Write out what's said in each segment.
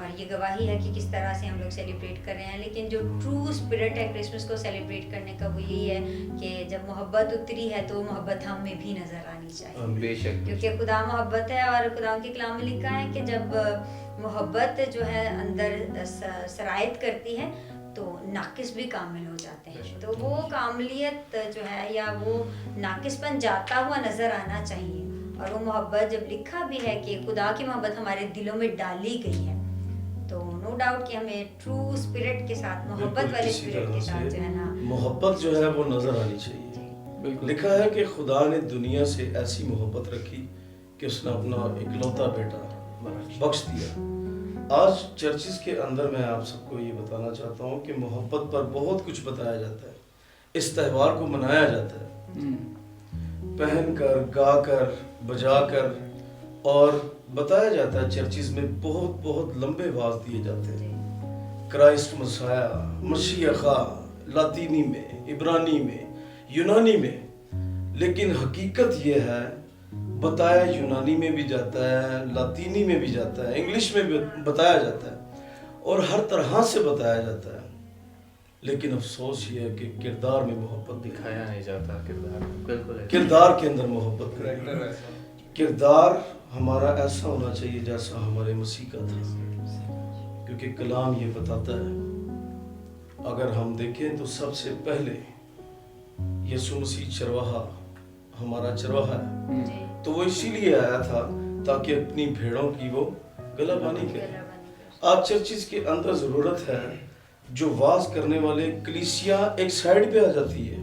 اور یہ گواہی ہے کہ کس طرح سے ہم لوگ سیلیبریٹ کر رہے ہیں. لیکن جو ٹرو اسپرٹ ہے کرسمس کو سیلیبریٹ کرنے کا وہ یہی ہے کہ جب محبت اتری ہے تو محبت ہم میں بھی نظر آنی چاہیے, بے شک, کیونکہ خدا محبت ہے اور خدا کے کلام میں لکھا ہے کہ جب محبت جو ہے اندر سرایت کرتی ہے تو ناقص بھی کامل ہو جاتے ہیں. تو وہ کاملیت جو ہے یا وہ ناقص پن جاتا ہوا نظر آنا چاہیے. اور وہ محبت جب لکھا بھی ہے کہ خدا کی محبت ہمارے دلوں میں ڈالی گئی ہے تو نو ڈاؤٹ کہ ہمیں ٹرو اسپرٹ کے ساتھ, محبت والے اسپرٹ کے ساتھ جو ہے نا, محبت جو ہے وہ نظر آنی چاہیے. لکھا ہے کہ خدا نے دنیا سے ایسی محبت رکھی کہ اس نے اپنا اکلوتا بیٹا بخش دیا. آج چرچز کے اندر میں آپ سب کو یہ بتانا چاہتا ہوں کہ محبت پر بہت کچھ بتایا جاتا ہے. اس تہوار کو منایا جاتا ہے پہن کر, گا کر, بجا کر, اور بتایا جاتا ہے چرچز میں بہت لمبے واز دیے جاتے ہیں. کرائسٹ مسیح, مسیح خواہ, لاطینی میں, عبرانی میں, یونانی میں. لیکن حقیقت یہ ہے بتایا یونانی میں بھی جاتا ہے, لاطینی میں بھی جاتا ہے, انگلش میں بھی بتایا جاتا ہے اور ہر طرح سے بتایا جاتا ہے. لیکن افسوس یہ ہے کہ کردار میں محبت دکھایا نہیں جاتا. کردار کے اندر محبت, کردار ہمارا ایسا ہونا چاہیے جیسا ہمارے مسیح کا تھا. کیونکہ کلام یہ بتاتا ہے, اگر ہم دیکھیں تو سب سے پہلے یسوع مسیح چرواہا, ہمارا چرواہا ہے, تو وہ اسی لیے آیا تھا تاکہ اپنی بھیڑوں کی وہ گلہ بانی کرے. آج چرچز کے اندر ضرورت ہے جو واز کرنے والے کلیسیا ایک سائیڈ پہ آ جاتی ہے.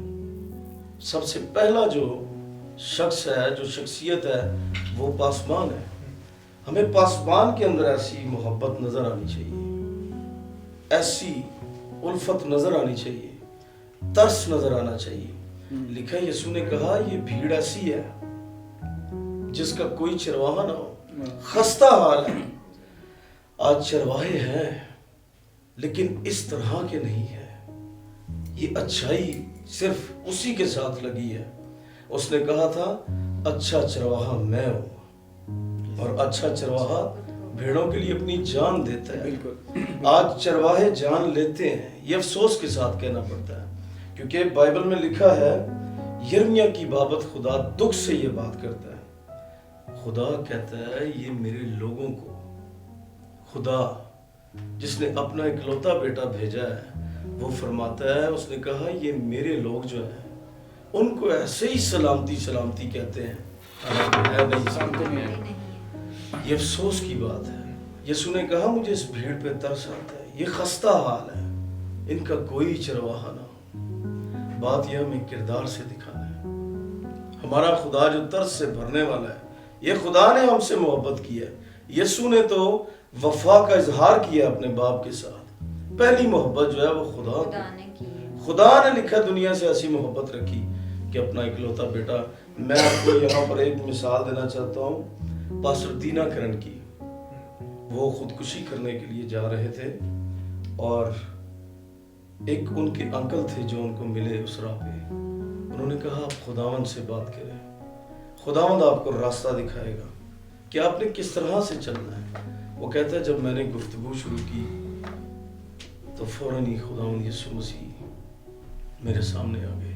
سب سے پہلا جو شخص ہے, جو شخصیت ہے, وہ پاسبان ہے. ہمیں پاسبان کے اندر ایسی محبت نظر آنی چاہیے, ایسی الفت نظر آنی چاہیے, ترس نظر آنا چاہیے. لکھا یسوع نے کہا یہ بھیڑ ایسی ہے جس کا کوئی چرواہا نہ ہو, خستہ حال ہے. آج چرواہے ہیں لیکن اس طرح کے نہیں ہے. یہ اچھائی صرف اسی کے ساتھ لگی ہے. اس نے کہا تھا اچھا چرواہا میں ہوں, اور اچھا چرواہا بھیڑوں کے لیے اپنی جان دیتا ہے. آج چرواہے جان لیتے ہیں, یہ افسوس کے ساتھ کہنا پڑتا ہے, کیونکہ بائبل میں لکھا ہے یرمیہ کی بابت خدا دکھ سے یہ بات کرتا ہے. خدا کہتا ہے یہ میرے لوگوں کو, خدا جس نے اپنا اکلوتا بیٹا بھیجا ہے وہ فرماتا ہے, اس نے کہا یہ میرے لوگ جو ہیں ان کو ایسے ہی سلامتی کہتے ہیں, ہے نہیں. یہ افسوس کی بات ہے. یسوع نے کہا مجھے اس بھیڑ پہ ترس آتا ہے, یہ خستہ حال ہے, ان کا کوئی چرواہا نہ ہو. بات یہ ہمیں کردار سے دکھانا ہے. ہمارا خدا جو ترس سے بھرنے والا ہے, یہ خدا نے ہم سے محبت کی ہے. یسوع نے تو وفا کا اظہار کیا اپنے باپ کے ساتھ. پہلی محبت جو ہے وہ خدا نے لکھا دنیا سے ایسی محبت رکھی کہ اپنا اکلوتا بیٹا. میں آپ کو یہاں پر ایک مثال دینا چاہتا ہوں پاسٹر دینا کرن کی. وہ خودکشی کرنے کے لیے جا رہے تھے اور ایک ان کے انکل تھے جو ان کو ملے اس راہ پہ. انہوں نے کہا آپ خداوند سے بات کریں, خداوند آپ کو راستہ دکھائے گا کہ آپ نے کس طرح سے چلنا ہے. وہ کہتا ہے جب میں نے گفتگو شروع کی تو فوراً ہی خداوند یسوع مسیح میرے سامنے آ گئے.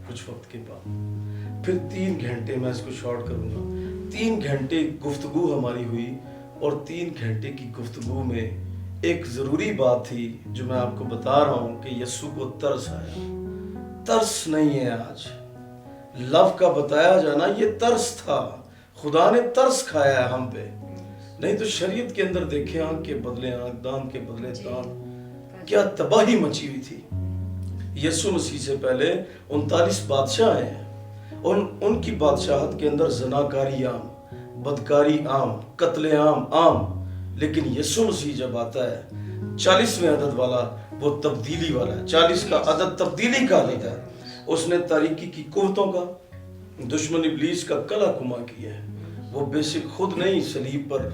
کچھ وقت کے بعد پھر 3 گھنٹے, میں اس کو شارٹ کروں گا, 3 گھنٹے گفتگو ہماری ہوئی, اور 3 گھنٹے کی گفتگو میں ایک ضروری بات تھی جو میں آپ کو بتا رہا ہوں کہ یسوع کو ترس آیا. ترس نہیں ہے آج, لو کا بتایا جانا یہ ترس تھا. خدا نے ترس کھایا ہے ہم پہ. نہیں تو شریعت کے اندر دیکھیں آنکھ کے بدلے آنکھ, دانت کے بدلے دانت, کیا تباہی مچی ہوئی تھی. یسوع مسیح سے پہلے 39 بادشاہ آئے ہیں, ان کی بادشاہت کے اندر زناکاری عام, بدکاری عام, قتل عام. لیکن یسوع مسیح جب آتا ہے 40ویں عدد والا, وہ تبدیلی والا ہے. 40 کا عدد تبدیلی کا عدد ہے. اس نے تاریکی کی قوتوں کا, دشمن ابلیس کا کلا کما کیا ہے. وہ بے شک خود نہیں صلیب پر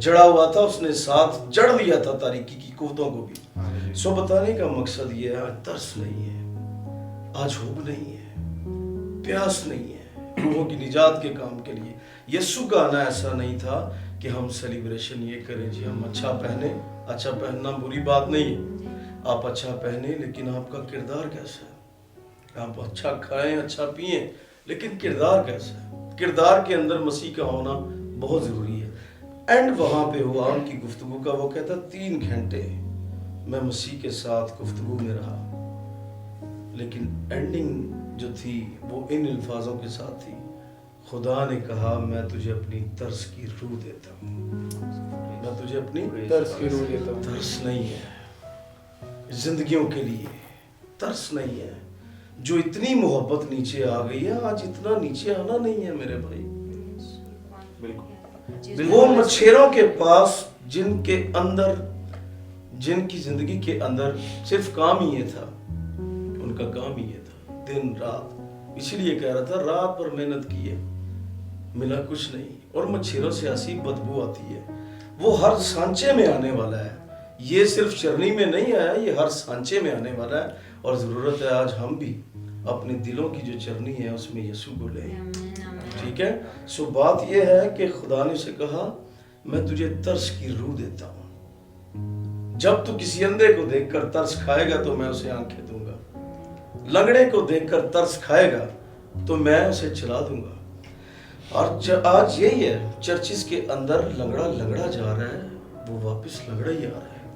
جڑا ہوا تھا, اس نے ساتھ جڑ لیا تھا تاریکی کی قوتوں کو بھی. سو بتانے کا مقصد یہ ہے, آج ترس نہیں ہے, آج ہوب نہیں ہے, پیاس نہیں ہے روحوں کی نجات کے کام کے لیے. یسوع کا آنا ایسا نہیں تھا کہ ہم سیلیبریشن یہ کریں جی ہم اچھا پہنے. اچھا پہننا بری بات نہیں ہے, آپ اچھا پہنیں لیکن آپ کا کردار کیسا ہے. آپ اچھا کھائیں اچھا پئیں لیکن کردار کیسا ہے. کردار کے اندر مسیح کا ہونا بہت ضروری ہے. اینڈ وہاں پہ ہوا ان کی گفتگو کا, وہ کہتا 3 گھنٹے میں مسیح کے ساتھ گفتگو میں رہا, لیکن اینڈنگ جو تھی وہ ان الفاظوں کے ساتھ تھی, خدا نے کہا میں تجھے اپنی ترس کی روح دیتا ہوں. میں تجھے اپنی ترس کی روح دیتا ہوں. ترس نہیں ہے زندگیوں کے لیے, ترس نہیں ہے. جو اتنی محبت نیچے آ گئی ہے, آج اتنا نیچے آنا نہیں ہے میرے بھائی. وہ مچھیروں کے پاس جن کے اندر, جن کی زندگی کے اندر صرف کام ہی یہ تھا, ان کا کام ہی یہ تھا دن رات. اسی لیے کہہ رہا تھا رات پر محنت کی ہے ملا کچھ نہیں, اور مچھروں سے ایسی بدبو آتی ہے. وہ ہر سانچے میں آنے والا ہے, یہ صرف چرنی میں نہیں آیا, یہ ہر سانچے میں آنے والا ہے. اور ضرورت ہے آج ہم بھی اپنے دلوں کی جو چرنی ہے اس میں یسوع کو لیں. ٹھیک ہے. سو بات یہ ہے کہ خدا نے اسے کہا میں تجھے ترس کی روح دیتا ہوں. جب تو کسی اندھے کو دیکھ کر ترس کھائے گا تو میں اسے آنکھیں دوں گا. لنگڑے کو دیکھ کر ترس کھائے گا تو میں اسے چلا دوں گا. اور آج یہی ہے, چرچز کے اندر لنگڑا جا رہا ہے, وہ واپس لنگڑا ہی آ رہا ہے,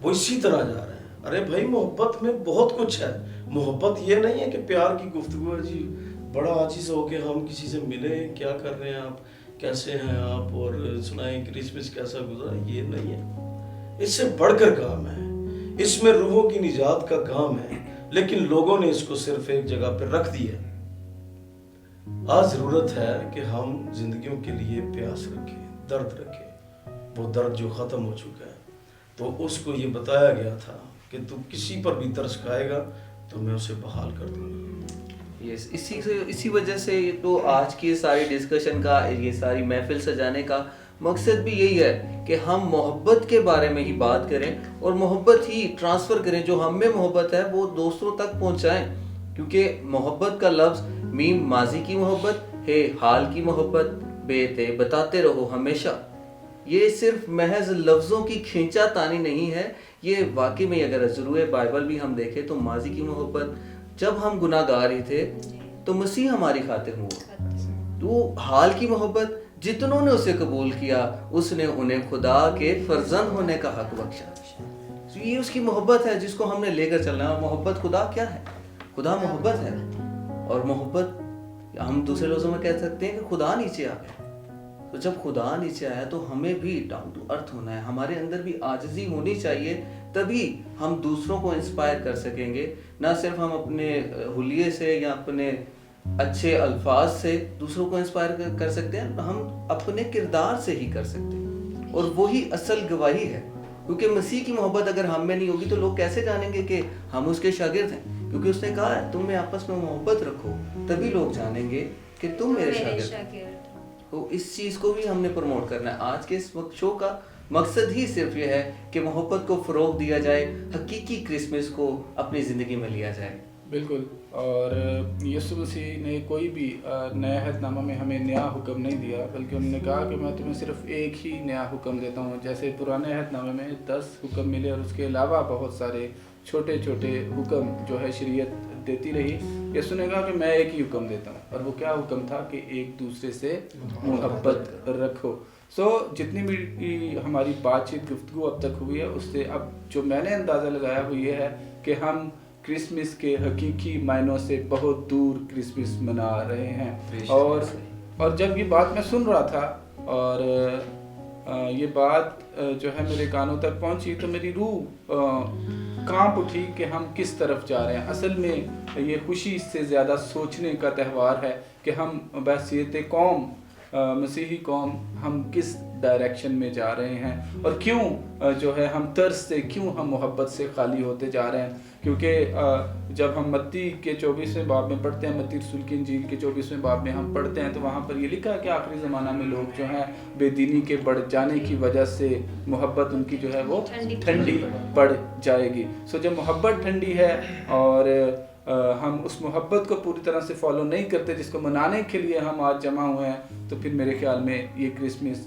وہ اسی طرح جا رہا ہے. ارے بھائی محبت میں بہت کچھ ہے. محبت یہ نہیں ہے کہ پیار کی گفتگو ہے جی بڑا عاجز ہو کے ہم کسی سے ملیں, کیا کر رہے ہیں آپ, کیسے ہیں آپ, اور سنائیں کرسمس کیسا گزرا. یہ نہیں ہے, اس سے بڑھ کر کام ہے. اس میں روحوں کی نجات کا کام ہے, لیکن لوگوں نے اس کو صرف ایک جگہ پہ رکھ دیا. آج ضرورت ہے کہ ہم زندگیوں کے لیے پیاس رکھیں, درد رکھیں. وہ درد جو ختم ہو چکا ہے, تو اس کو یہ بتایا گیا تھا کہ تو کسی پر بھی ترس کھائے گا تو میں اسے بحال کر دوں گا. اسی وجہ سے تو آج کی ساری ڈسکشن کا, یہ ساری محفل سجانے کا مقصد بھی یہی ہے کہ ہم محبت کے بارے میں ہی بات کریں اور محبت ہی ٹرانسفر کریں. جو ہم میں محبت ہے وہ دوسروں تک پہنچائیں, کیونکہ محبت کا لفظ میم ماضی کی محبت ہے, حال کی محبت بیتے بتاتے رہو ہمیشہ. یہ صرف محض لفظوں کی کھینچا تانی نہیں ہے, یہ واقعی میں اگر ضرور بائبل بھی ہم دیکھیں تو ماضی کی محبت, جب ہم گناہ گار ہی تھے تو مسیح ہماری خاطر ہوا. تو حال کی محبت, جتنوں نے اسے قبول کیا اس نے انہیں خدا کے فرزند ہونے کا حق بخشا. یہ اس کی محبت ہے جس کو ہم نے لے کر چلنا ہے. اور محبت خدا کیا ہے؟ خدا محبت ہے. اور محبت ہم دوسرے لفظوں میں کہہ سکتے ہیں کہ خدا نیچے آ گیا. تو جب خدا نیچے آیا تو ہمیں بھی ڈاؤن ٹو ارتھ ہونا ہے, ہمارے اندر بھی عاجزی ہونی چاہیے, تبھی ہم دوسروں کو انسپائر کر سکیں گے. نہ صرف ہم اپنے حلیے سے یا اپنے اچھے الفاظ سے دوسروں کو انسپائر کر سکتے ہیں, ہم اپنے کردار سے ہی کر سکتے ہیں. اور وہی اصل گواہی ہے, کیونکہ مسیح کی محبت اگر ہم میں نہیں ہوگی تو لوگ کیسے جانیں گے کہ ہم اس کے شاگرد ہیں؟ کیونکہ اس نے کہا ہے تم میں آپس میں محبت رکھو, تبھی لوگ جانیں گے کہ تم میرے شاگرد ہو. تو اس چیز کو بھی ہم نے پروموٹ کرنا ہے. آج کے اس شو کا مقصد ہی صرف یہ ہے کہ محبت کو فروغ دیا جائے, حقیقی کرسمس کو اپنی زندگی میں لیا جائے. بالکل. اور یسوع مسیح نے کوئی بھی نئے عہد نامہ میں ہمیں نیا حکم نہیں دیا, بلکہ انہوں نے کہا کہ میں تمہیں صرف ایک ہی نیا حکم دیتا ہوں. جیسے پرانے عہد نامے میں 10 حکم ملے اور اس کے علاوہ بہت سارے چھوٹے چھوٹے حکم جو ہے شریعت دیتی رہی, یسوع نے کہا کہ میں ایک ہی حکم دیتا ہوں. اور وہ کیا حکم تھا؟ کہ ایک دوسرے سے محبت رکھو. جتنی بھی ہماری بات چیت گفتگو اب تک ہوئی ہے, اس سے اب جو میں نے اندازہ لگایا وہ یہ ہے کہ ہم کرسمس کے حقیقی معنوں سے بہت دور کرسمس منا رہے ہیں. اور جب یہ بات میں سن رہا تھا اور یہ بات جو ہے میرے کانوں تک پہنچی تو میری روح کانپ اٹھی کہ ہم کس طرف جا رہے ہیں. اصل میں یہ خوشی سے زیادہ سوچنے کا تہوار ہے کہ ہم بحیثیت قوم, مسیحی قوم, ہم کس ڈائریکشن میں جا رہے ہیں اور کیوں جو ہے ہم ترس سے, کیوں ہم محبت سے خالی ہوتے جا رہے ہیں. کیونکہ جب ہم متی کے 24ویں باب میں پڑھتے ہیں, متی رسول کی انجیل کے 24ویں باب میں ہم پڑھتے ہیں, تو وہاں پر یہ لکھا ہے کہ آخری زمانہ میں لوگ جو ہیں بے دینی کے بڑھ جانے کی وجہ سے محبت ان کی جو ہے وہ ٹھنڈی پڑ جائے گی. جب محبت ٹھنڈی ہے اور ہم اس محبت کو پوری طرح سے فالو نہیں کرتے جس کو منانے کے لیے ہم آج جمع ہوئے ہیں, تو پھر میرے خیال میں یہ کرسمس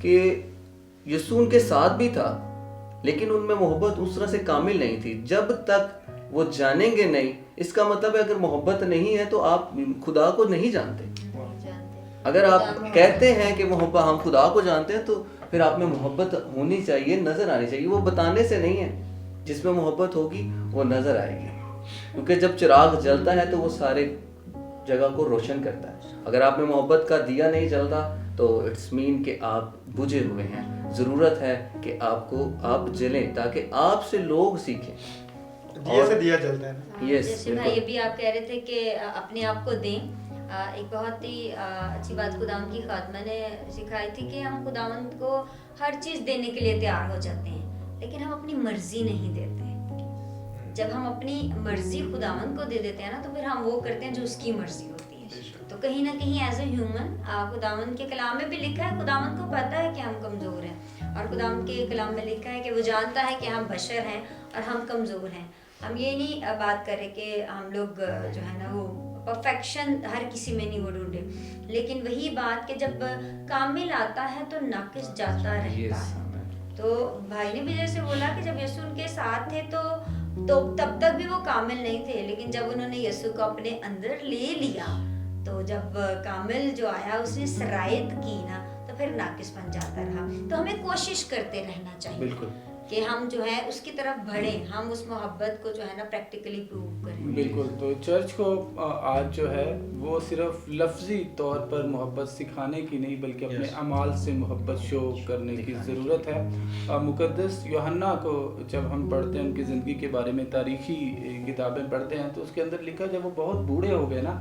کہ یسوع ان کے ساتھ بھی تھا لیکن ان میں محبت اس طرح سے کامل نہیں تھی. جب تک وہ جانیں گے نہیں, اس کا مطلب ہے اگر محبت نہیں ہے تو آپ خدا کو نہیں جانتے. اگر آپ کہتے ہیں کہ محبت ہم خدا کو جانتے ہیں تو پھر آپ میں محبت ہونی چاہیے, نظر آنی چاہیے. وہ بتانے سے نہیں ہے, جس میں محبت ہوگی وہ نظر آئے گی, کیونکہ جب چراغ جلتا ہے تو وہ سارے جگہ کو روشن کرتا ہے. اگر آپ میں محبت کا دیا نہیں جلتا تو اٹس مین کہ آپ بجھے ہوئے ہیں. ضرورت ہے کہ آپ جلیں تاکہ آپ سے لوگ سیکھیں. دیے سے دیا جلتا ہے نا. جیسے بھائی ابھی آپ کہہ رہے تھے کہ اپنے آپ کو دیں. ایک بہت ہی اچھی بات خداوند کی خاتمہ نے سکھائی تھی کہ ہم خداوند کو ہر چیز دینے کے لیے تیار ہو جاتے ہیں لیکن ہم اپنی مرضی نہیں دیتے. جب ہم اپنی مرضی خداوند کو دے دیتے ہیں نا تو پھر ہم وہ کرتے ہیں جو اس کی مرضی ہوتی ہے. تو کہیں نہ کہیں ایز اے ہیومن خداوند کے کلام میں بھی لکھا ہے, خداوند کو پتہ ہے کہ ہم کمزور ہیں, اور خداوند کے کلام میں لکھا ہے کہ وہ جانتا ہے کہ ہم بشر ہیں اور ہم کمزور ہیں. ہم یہ نہیں بات کر رہے کہ ہم لوگ جو ہے نا وہ پرفیکشن ہر کسی میں نہیں وہ ڈھونڈے, لیکن وہی بات کہ جب کامل آتا ہے تو ناقص جاتا رہتا ہے. تو بھائی نے بھی جیسے بولا کہ جب یسوع ان کے ساتھ تھے تو تب تک بھی وہ کامل نہیں تھے, لیکن جب انہوں نے یسوع کو اپنے اندر لے لیا تو جب کامل جو آیا اس نے سرایت کی نا تو پھر ناقص بن جاتا رہا. تو ہمیں کوشش کرتے رہنا چاہیے بالکل کہ ہم جو ہے اس کی طرف بڑھیں, ہم اس محبت کو جو ہے نا پریکٹیکلی پروو کریں. بالکل. تو چرچ کو آج جو ہے وہ صرف لفظی طور پر محبت سکھانے کی نہیں بلکہ اپنے اعمال سے محبت شو کرنے کی ضرورت ہے. مقدس یوحنا کو جب ہم پڑھتے ہیں, ان کی زندگی کے بارے میں تاریخی کتابیں پڑھتے ہیں تو اس کے اندر لکھا جب وہ بہت بوڑھے ہو گئے نا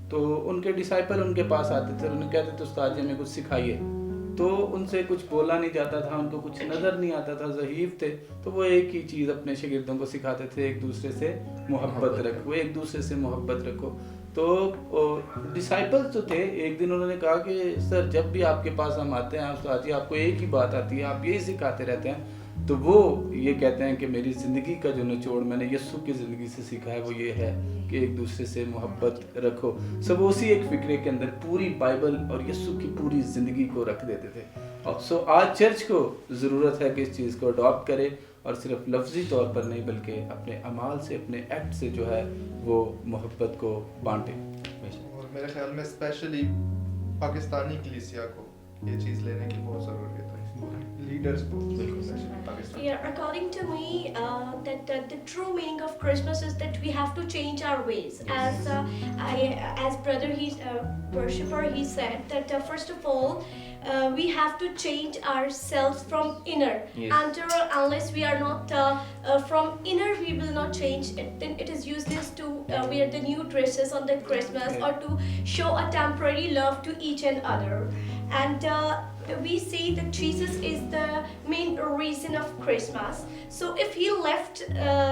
تو ان کے ڈسائپل ان کے پاس آتے تھے, انہیں کہتے تھے استاد جی ہمیں کچھ سکھائیے. تو ان سے کچھ بولا نہیں جاتا تھا, ان کو کچھ نظر نہیں آتا تھا, ضعیف تھے. تو وہ ایک ہی چیز اپنے شاگردوں کو سکھاتے تھے, ایک دوسرے سے محبت رکھو, ایک دوسرے سے محبت رکھو. تو ڈسائپل جو تھے ایک دن انہوں نے کہا کہ سر جب بھی آپ کے پاس ہم آتے ہیں استاد جی آپ کو ایک ہی بات آتی ہے, آپ یہی سکھاتے رہتے ہیں. تو وہ یہ کہتے ہیں کہ میری زندگی کا جو نچوڑ میں نے یسوع کی زندگی سے سیکھا ہے وہ یہ ہے کہ ایک دوسرے سے محبت رکھو. سب اسی ایک فکرے کے اندر پوری بائبل اور یسوع کی پوری زندگی کو رکھ دیتے تھے. سو آج چرچ کو ضرورت ہے کہ اس چیز کو اڈاپٹ کرے اور صرف لفظی طور پر نہیں بلکہ اپنے اعمال سے, اپنے ایکٹ سے جو ہے وہ محبت کو بانٹے. اور میرے خیال میں اسپیشلی پاکستانی کلیسیا کو یہ چیز لینے کی بہت ضرورت ہے, لیڈرز کو. Yeah, according to me, that the true meaning of Christmas is that we have to change our ways. As brother, worshipper, he said that first of all, we have to change ourselves from inner. Yes. Unless we are not from inner, we will not change. Then it is useless to wear the new dresses on the Christmas or to show a temporary love to each and other. And we see that Jesus is the main reason of Christmas. So if he left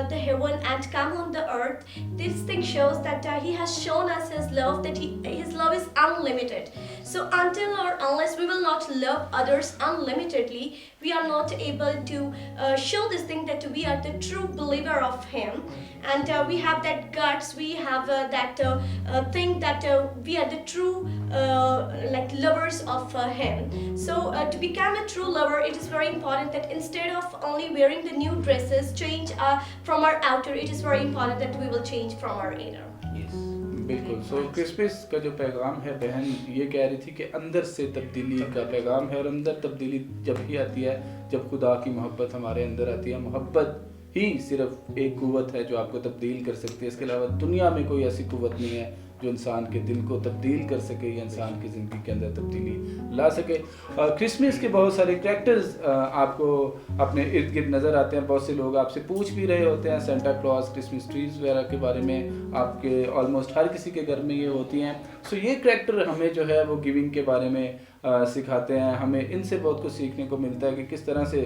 the heaven and come on the earth, this thing shows that he has shown us his love, that his love is unlimited. So until or unless we will not love others unlimitedly, we are not able to show this thing that we are the true believer of him. And we have that guts, we have that thing that we are the true like lovers of him. So to become a true lover, it is very important that instead of only wearing the new dresses, change from our outer, it is very important that we will change from our inner. بالکل. سو Christmas کا جو پیغام ہے بہن یہ کہہ رہی تھی کہ اندر سے تبدیلی کا پیغام ہے, اور اندر تبدیلی جب ہی آتی ہے جب خدا کی محبت ہمارے اندر آتی ہے. محبت ہی صرف ایک قوت ہے جو آپ کو تبدیل کر سکتی ہے, اس کے علاوہ دنیا میں کوئی ایسی قوت نہیں ہے جو انسان کے دل کو تبدیل کر سکے یا انسان کی زندگی کے اندر تبدیلی لا سکے. کرسمس کے بہت سارے کریکٹرز آپ کو اپنے ارد گرد نظر آتے ہیں. بہت سے لوگ آپ سے پوچھ بھی رہے ہوتے ہیں سینٹا کلاس, کرسمس ٹریز وغیرہ کے بارے میں. آپ کے آلموسٹ ہر کسی کے گھر میں یہ ہوتی ہیں. سو یہ کریکٹر ہمیں جو ہے وہ گیونگ کے بارے میں سکھاتے ہیں. ہمیں ان سے بہت کچھ سیکھنے کو ملتا ہے کہ کس طرح سے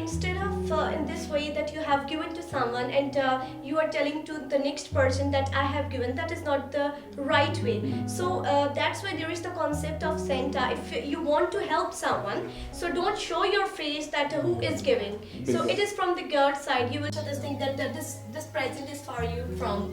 Instead of in this way that you have given to someone and you are telling to the next person that I have given, that is not the right way. So that's why there is the concept of Santa. If you want to help someone, so don't show your face that who is giving. So it is from the God side. You will just think that this present is for you from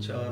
4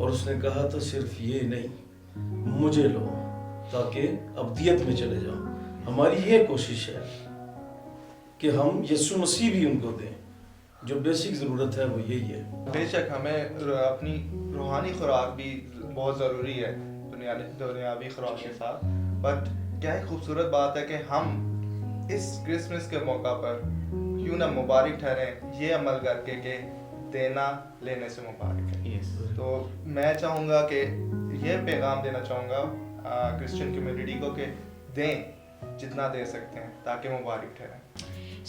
اور اس نے کہا تھا صرف یہ نہیں، مجھے لو تاکہ ابدیت میں چلے جاؤں. ہماری یہ کوشش ہے کہ ہم یسوع مسیح بھی ان کو دیں. جو بیسک ضرورت ہے وہ یہی ہے. بے شک ہمیں اپنی روحانی خوراک بھی بہت ضروری ہے دنیاوی خوراک کے ساتھ. بٹ کیا ہی خوبصورت بات ہے کہ ہم اس کرسمس کے موقع پر کیوں نہ مبارک ٹھہریں یہ عمل کر کے کہ دینا لینے سے مبارک ہے. تو میں چاہوں گا کہ یہ پیغام دینا چاہوں گا کرسچن کمیونٹی کو کہ دیں جتنا دے سکتے ہیں تاکہ مبارک ٹھہریں.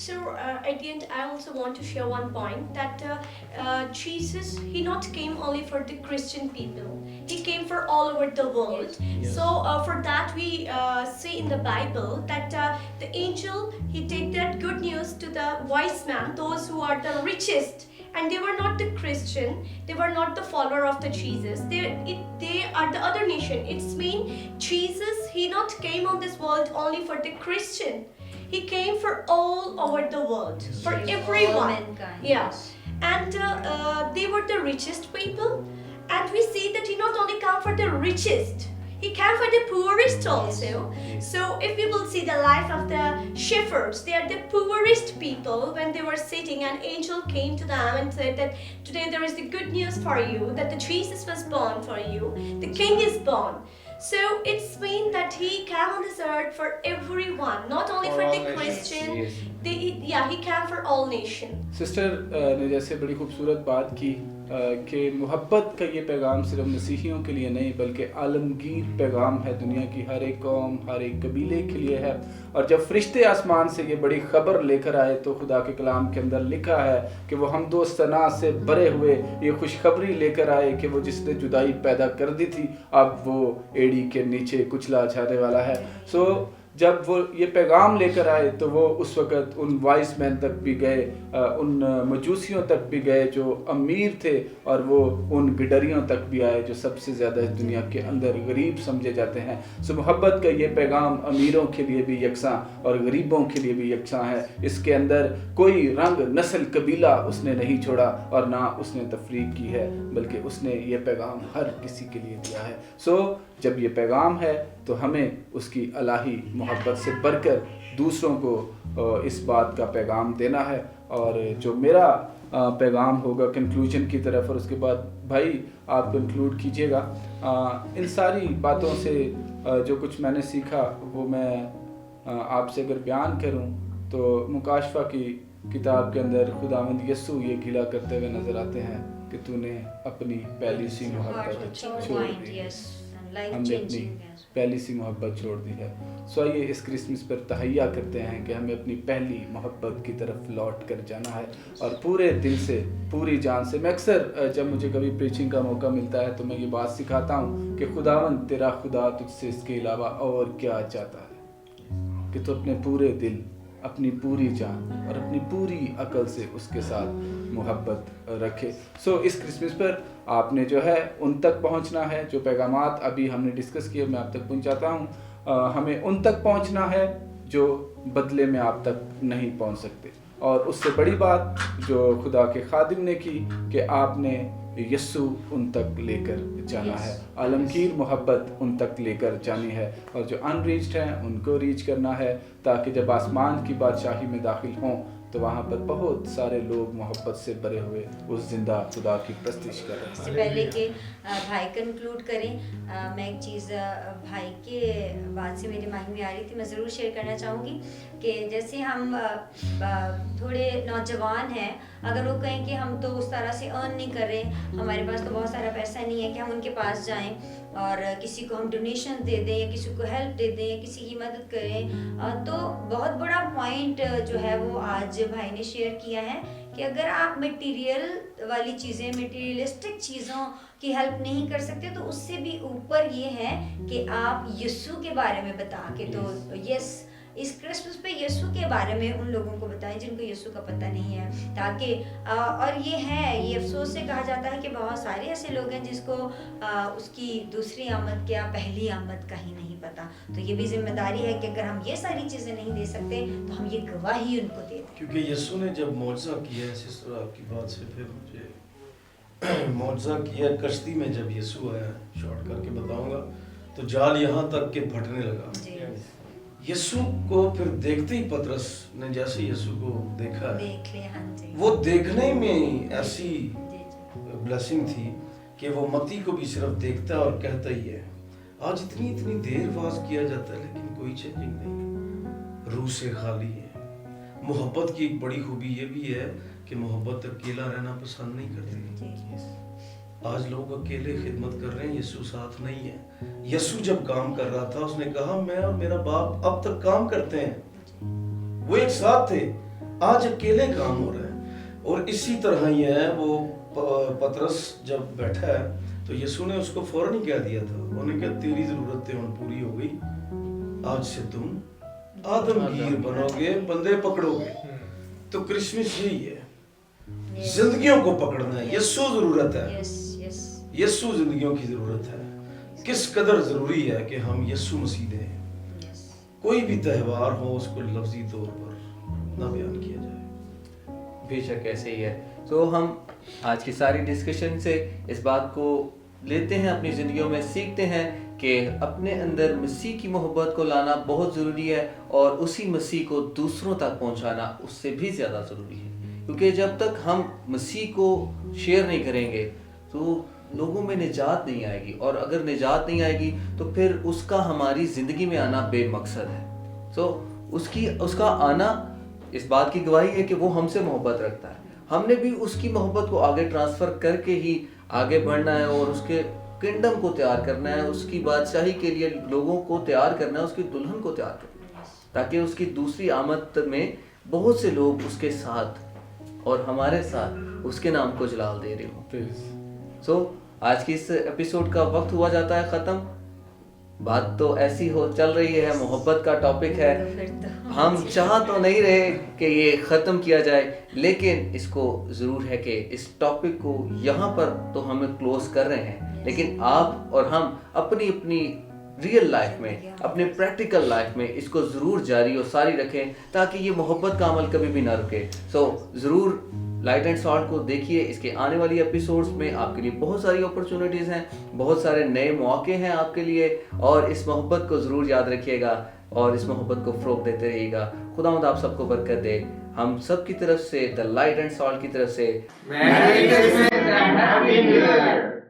So at the end, I also want to share one point that Jesus, he not came only for the Christian people. He came for all over the world. Yes. So for that we see in the Bible that the angel, he take that good news to the wise man, those who are the richest. And they were not the Christian, they were not the follower of the Jesus. They are the other nation. It's mean Jesus, he not came on this world only for the Christian. He came for all over the world, for All everyone. mankind, Yeah, yes. and they were the richest people. And we see that he not only came for the richest, he came for the poorest also. So if we will see the life of the shepherds, they are the poorest people. When they were sitting, an angel came to them and said that today there is the good news for you, that the Jesus was born for you, the king is born. So it's mean that he came on this earth for everyone, not only for all the nations. Christian. Yes. He came for all nation. Sister نے جیسے بڑی خوبصورت بات کی کہ محبت کا یہ پیغام صرف مسیحیوں کے لیے نہیں بلکہ عالمگیر پیغام ہے، دنیا کی ہر ایک قوم ہر ایک قبیلے کے لیے ہے. اور جب فرشتے آسمان سے یہ بڑی خبر لے کر آئے تو خدا کے کلام کے اندر لکھا ہے کہ وہ حمد و ثنا سے بھرے ہوئے یہ خوشخبری لے کر آئے کہ وہ جس نے جدائی پیدا کر دی تھی اب وہ ایڑی کے نیچے کچلا جانے والا ہے. سو جب وہ یہ پیغام لے کر آئے تو وہ اس وقت ان وائس مین تک بھی گئے، ان مجوسیوں تک بھی گئے جو امیر تھے، اور وہ ان گڈریوں تک بھی آئے جو سب سے زیادہ اس دنیا کے اندر غریب سمجھے جاتے ہیں. سو محبت کا یہ پیغام امیروں کے لیے بھی یکساں اور غریبوں کے لیے بھی یکساں ہے. اس کے اندر کوئی رنگ نسل قبیلہ اس نے نہیں چھوڑا اور نہ اس نے تفریق کی ہے، بلکہ اس نے یہ پیغام ہر کسی کے لیے دیا ہے. سو جب یہ پیغام ہے تو ہمیں اس کی الہی محبت سے بڑھ کر دوسروں کو اس بات کا پیغام دینا ہے. اور جو میرا پیغام ہوگا کنکلوژن کی طرف، اور اس کے بعد بھائی آپ کنکلوڈ کیجیے گا. ان ساری باتوں سے جو کچھ میں نے سیکھا وہ میں آپ سے اگر بیان کروں تو مکاشفہ کی کتاب کے اندر خداوند یسوع یہ گلہ کرتے ہوئے نظر آتے ہیں کہ تو نے اپنی پہلی سی محبت چھوڑ دی. ہم نے اپنی پہلی سی محبت چھوڑ دی ہے. سو آئیے اس کرسمس پر تہیہ کرتے ہیں کہ ہمیں اپنی پہلی محبت کی طرف لوٹ کر جانا ہے اور پورے دل سے پوری جان سے. میں اکثر جب مجھے کبھی پریچنگ کا موقع ملتا ہے تو میں یہ بات سکھاتا ہوں کہ خداوند تیرا خدا تجھ سے اس کے علاوہ اور کیا چاہتا ہے کہ تو اپنے پورے دل، اپنی پوری جان اور اپنی پوری عقل سے اس کے ساتھ محبت رکھے. سو اس کرسمس پر آپ نے جو ہے ان تک پہنچنا ہے. جو پیغامات ابھی ہم نے ڈسکس کیے میں آپ تک پہنچاتا ہوں. ہمیں ان تک پہنچنا ہے جو بدلے میں آپ تک نہیں پہنچ سکتے. اور اس سے بڑی بات جو خدا کے خادم نے کی کہ آپ نے یسوع ان تک لے کر جانا ہے، عالمگیر محبت ان تک لے کر جانی ہے، اور جو ان ریچڈ ہیں ان کو ریچ کرنا ہے تاکہ جب آسمان کی بادشاہی میں داخل ہوں تو وہاں پر بہت سارے لوگ محبت سے بھرے ہوئے اس زندہ خدا کی پرستش کر رہے ہیں. اس سے پہلے کہ بھائی کنکلوڈ کریں، میں ایک چیز بھائی کے بات سے میرے مائنڈ میں آ رہی تھی، میں ضرور شیئر کرنا چاہوں گی کہ جیسے ہم تھوڑے نوجوان ہیں، اگر وہ کہیں کہ ہم تو اس طرح سے ارن نہیں کر رہے، ہمارے پاس تو بہت سارا پیسہ نہیں ہے کہ ہم ان کے پاس جائیں اور کسی کو ہم ڈونیشن دے دیں یا کسی کو ہیلپ دے دیں یا کسی کی مدد کریں، تو بہت بڑا پوائنٹ جو ہے وہ آج بھائی نے شیئر کیا ہے کہ اگر آپ مٹیریل والی چیزیں، مٹیریلسٹک چیزوں کی ہیلپ نہیں کر سکتے تو اس سے بھی اوپر یہ ہے کہ آپ یسوع کے بارے میں بتا کے، تو یس اس کرسمس پہ یسوع کے بارے میں ان لوگوں کو بتائیں جن کو یسوع کا پتہ نہیں ہے، تاکہ اور یہ افسوس سے کہا جاتا ہے کہ بہت سارے ایسے لوگ ہیں جس کو اس کی دوسری آمد کیا پہلی آمد کا ہی نہیں پتہ. تو یہ بھی ذمہ داری ہے کہ اگر ہم یہ ساری چیزیں نہیں دے سکتے تو ہم یہ گواہی ان کو دے دیں. کیونکہ یسوع نے جب معجزہ کیا ہے، اس طرح کی بات سے پھر مجھے معجزہ کیا کشتی میں جب یسوع آیا, شارٹ کر کے بتاؤں گا, تو جال یہاں تک کہ پھٹنے لگا. جی یسوع کو پھر دیکھتے ہی پطرس نے جیسے یسوع کو دیکھا ہے, دیکھ لیا. ہاں جی وہ دیکھنے میں ایسی جی جی بلیسنگ تھی کہ وہ متی کو بھی صرف دیکھتا اور کہتا ہی ہے. آج اتنی دیر واز کیا جاتا ہے لیکن کوئی چینجنگ نہیں, روح سے خالی ہے. محبت کی ایک بڑی خوبی یہ بھی ہے کہ محبت اکیلا رہنا پسند نہیں کرتی. آج لوگ اکیلے خدمت کر رہے ہیں, یسوع ساتھ نہیں ہے. یسوع جب کام کر رہا تھا اس نے کہا میں اور میرا باپ اب تک کام کرتے ہیں, وہ ایک ساتھ تھے, آج اکیلے کام ہو رہا ہے. اور اسی طرح ہی ہے, وہ پطرس جب بیٹھا ہے تو یسوع نے اس کو فوراً ہی کہہ دیا تھا, انہوں نے کہا تیری ضرورتیں ان پوری ہو گئی, آج سے تم آدمگیر بنو گے, بندے پکڑو گے. تو کرسمس یہی ہے, زندگیوں کو پکڑنا ہے. یسوع ضرورت ہے, یسوع زندگیوں کی ضرورت ہے. کس قدر ضروری ہے کہ ہم یسوع مسیح دیں. کوئی بھی تہوار ہو اس کو لفظی طور پر نہ بیان کیا جائے. بے شک ایسے ہی ہے. تو ہم آج کی ساری ڈسکشن سے اس بات کو لیتے ہیں, اپنی زندگیوں میں سیکھتے ہیں کہ اپنے اندر مسیح کی محبت کو لانا بہت ضروری ہے, اور اسی مسیح کو دوسروں تک پہنچانا اس سے بھی زیادہ ضروری ہے. کیونکہ جب تک ہم مسیح کو شیئر نہیں کریں گے تو لوگوں میں نجات نہیں آئے گی, اور اگر نجات نہیں آئے گی تو پھر اس کا ہماری زندگی میں آنا بے مقصد ہے. اس کا آنا اس بات کی گواہی ہے کہ وہ ہم سے محبت رکھتا ہے. ہم نے بھی اس کی محبت کو آگے ٹرانسفر کر کے ہی آگے بڑھنا ہے, اور اس کے کنگڈم کو تیار کرنا ہے, اس کی بادشاہی کے لیے لوگوں کو تیار کرنا ہے, اس کی دلہن کو تیار کرنا ہے, تاکہ اس کی دوسری آمد میں بہت سے لوگ اس کے ساتھ اور ہمارے ساتھ اس کے نام کو جلال دے رہے ہوں. آج کی اس ایپیسوڈ کا وقت ہوا جاتا ہے ختم. بات تو ایسی چل رہی ہے, محبت کا ٹاپک ہے, ہم چاہ تو نہیں رہے کہ یہ ختم کیا جائے, لیکن اس کو ضرور ہے کہ اس ٹاپک کو یہاں پر تو ہم کلوز کر رہے ہیں, لیکن آپ اور ہم اپنی ریئل لائف میں, اپنے پریکٹیکل لائف میں اس کو ضرور جاری اور ساری رکھیں, تاکہ یہ محبت کا عمل کبھی بھی نہ رکے. ضرور لائٹ اینڈ سالٹ کو دیکھیے. اس کے آنے والی ایپیسوڈز میں آپ کے لیے بہت ساری اپرچونٹیز ہیں, بہت سارے نئے مواقع ہیں آپ کے لیے, اور اس محبت کو ضرور یاد رکھیے گا اور اس محبت کو فروغ دیتے رہیے گا. خداوند آپ سب کو برکت دے. ہم سب کی طرف سے, دا لائٹ اینڈ سالٹ کی طرف سے, Merry Christmas and Happy New Year.